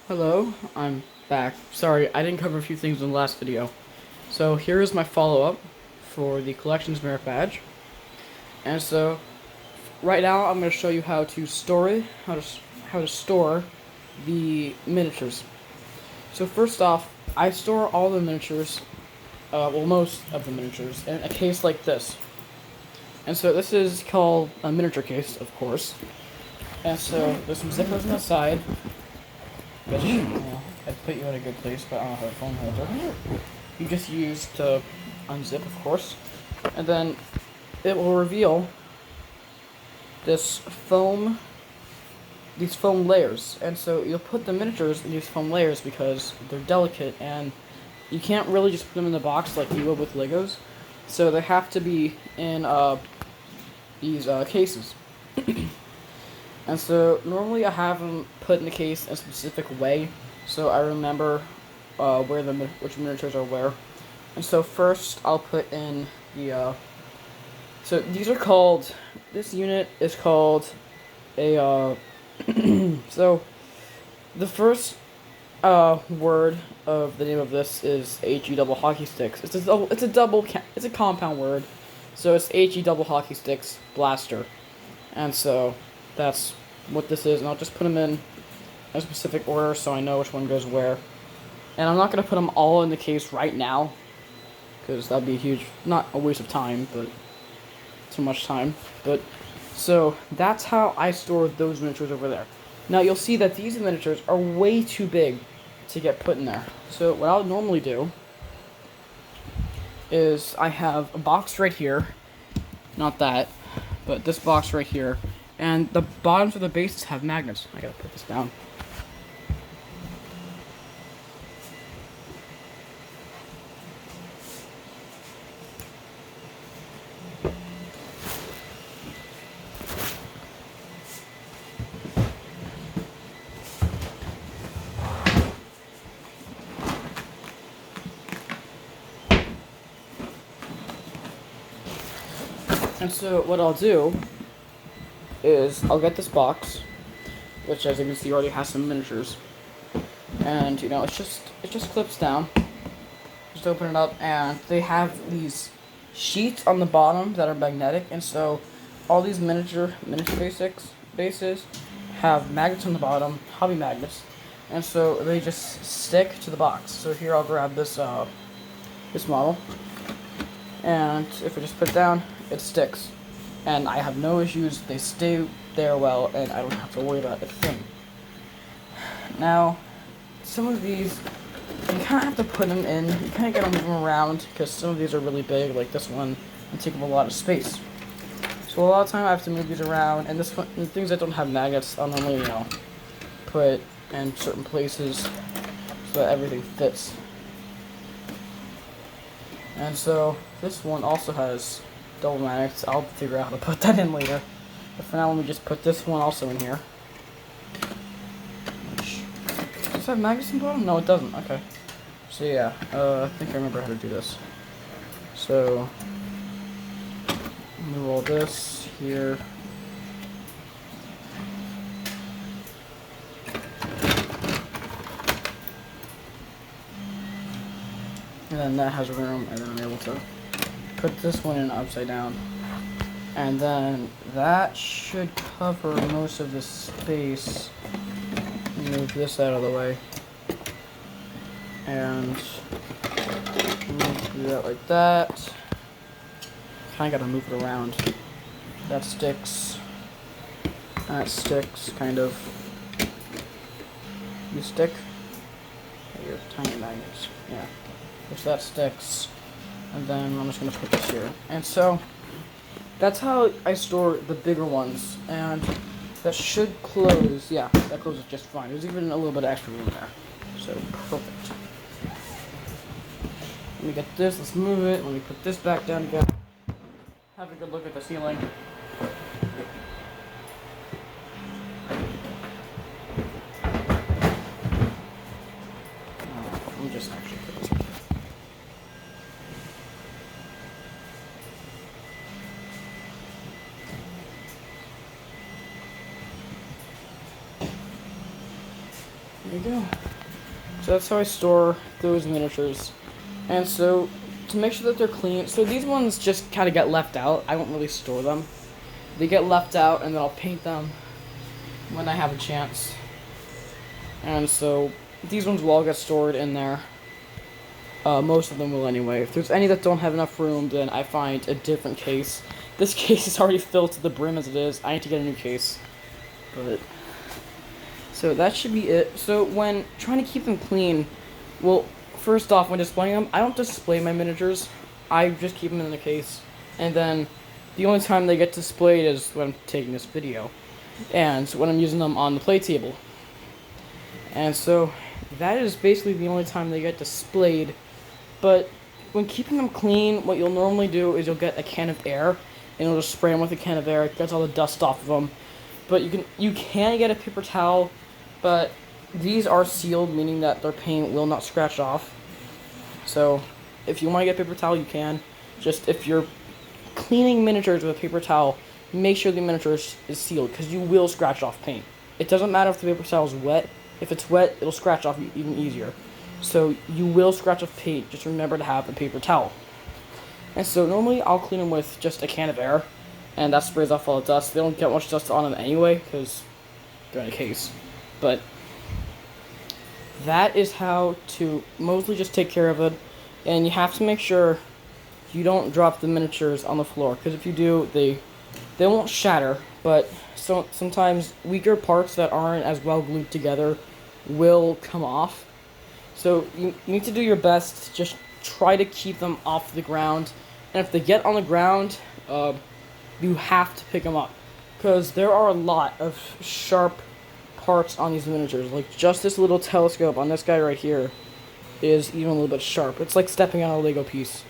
Hello, I'm back. Sorry, I didn't cover a few things in the last video. So here is my follow-up for the Collections Merit Badge. And so, right now I'm going to show you how to store it, how to store the miniatures. So first off, I store all the miniatures, well most of the miniatures, in a case like this. And so this is called a miniature case, of course. And so there's some zippers on the side. Which, I'd put you in a good place, but I don't have a phone holder. You just use to unzip, of course. And then it will reveal these foam layers. And so you'll put the miniatures in these foam layers because they're delicate and you can't really just put them in the box like you would with Legos. So they have to be in these cases. And so normally I have them put in the case in a specific way, so I remember which miniatures are where. And so first I'll put in the so these are called, this unit is called a so the first word of the name of this is HE double hockey sticks. It's a compound word, so it's HE double hockey sticks blaster. And so that's what this is, and I'll just put them in a specific order so I know which one goes where. And I'm not going to put them all in the case right now, because that'd be a huge, not a waste of time, but too much time. But, so, that's how I store those miniatures over there. Now, you'll see that these miniatures are way too big to get put in there. So, what I'll normally do is I have a box right here, not that, but this box right here, and the bottoms of the bases have magnets. I gotta put this down. And so what I'll do is I'll get this box, which as you can see already has some miniatures, and you know it just clips down. Just open it up, and they have these sheets on the bottom that are magnetic, and so all these miniature bases have magnets on the bottom, hobby magnets, and so they just stick to the box. So here I'll grab this this model, and if I just put it down, it sticks. And I have no issues, they stay there well, and I don't have to worry about a thing. Now, some of these, you kind of have to put them in, you kind of got to move them around, because some of these are really big, like this one, and take up a lot of space. So a lot of time I have to move these around, and this one, and things that don't have magnets, I'll normally, put in certain places, so that everything fits. And so, this one also has double magnets. I'll figure out how to put that in later. But for now, let me just put this one also in here. Does it have magnets in the bottom? No, it doesn't. Okay. So yeah, I think I remember how to do this. So, move all this here. And then that has room, and then I'm able to put this one in upside down, and then that should cover most of the space. Move this out of the way, and do that like that. Kind of gotta move it around. That sticks, kind of. You stick? Your tiny magnets, yeah. Which that sticks. And then I'm just going to put this here. And so, that's how I store the bigger ones. And that should close. Yeah, that closes just fine. There's even a little bit of extra room there. So, perfect. Let me get this. Let's move it. Let me put this back down again. Have a good look at the ceiling. Let me just actually put this. There you go. So that's how I store those miniatures. And so, to make sure that they're clean, so these ones just kind of get left out. I don't really store them. They get left out, and then I'll paint them when I have a chance. And so, these ones will all get stored in there. Most of them will anyway. If there's any that don't have enough room, then I find a different case. This case is already filled to the brim as it is. I need to get a new case. But so that should be it. So when trying to keep them clean, well, first off, when displaying them, I don't display my miniatures. I just keep them in the case. And then the only time they get displayed is when I'm taking this video. And when I'm using them on the play table. And so that is basically the only time they get displayed. But when keeping them clean, what you'll normally do is you'll get a can of air, and you'll just spray them with a can of air. It gets all the dust off of them. But you can get a paper towel, but these are sealed, meaning that their paint will not scratch off. So if you want to get a paper towel, you can. Just if you're cleaning miniatures with a paper towel, make sure the miniature is sealed, because you will scratch off paint. It doesn't matter if the paper towel is wet. If it's wet, it'll scratch off even easier. So you will scratch off paint. Just remember to have a paper towel. And so normally I'll clean them with just a can of air, and that sprays off all the dust. They don't get much dust on them anyway, because they're in a case. But that is how to mostly just take care of it. And you have to make sure you don't drop the miniatures on the floor, because if you do, they won't shatter, but sometimes weaker parts that aren't as well glued together will come off. So you need to do your best. Just try to keep them off the ground, and if they get on the ground, you have to pick them up, because there are a lot of sharp parts on these miniatures. Like just this little telescope on this guy right here is even a little bit sharp. It's like stepping on a Lego piece,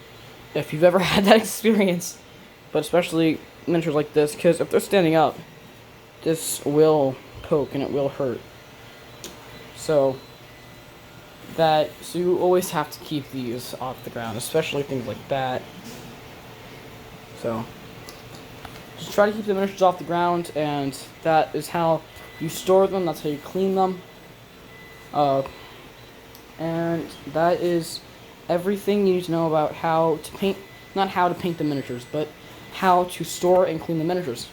if you've ever had that experience. But especially miniatures like this, because if they're standing up, this will poke and it will hurt. So you always have to keep these off the ground, especially things like that. So just try to keep the miniatures off the ground, and that is how you store them. That's how you clean them. And that is everything you need to know about how to paint, not how to paint the miniatures, but how to store and clean the miniatures.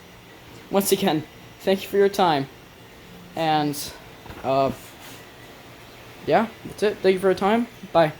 Once again, thank you for your time, and yeah, that's it. Thank you for your time. Bye.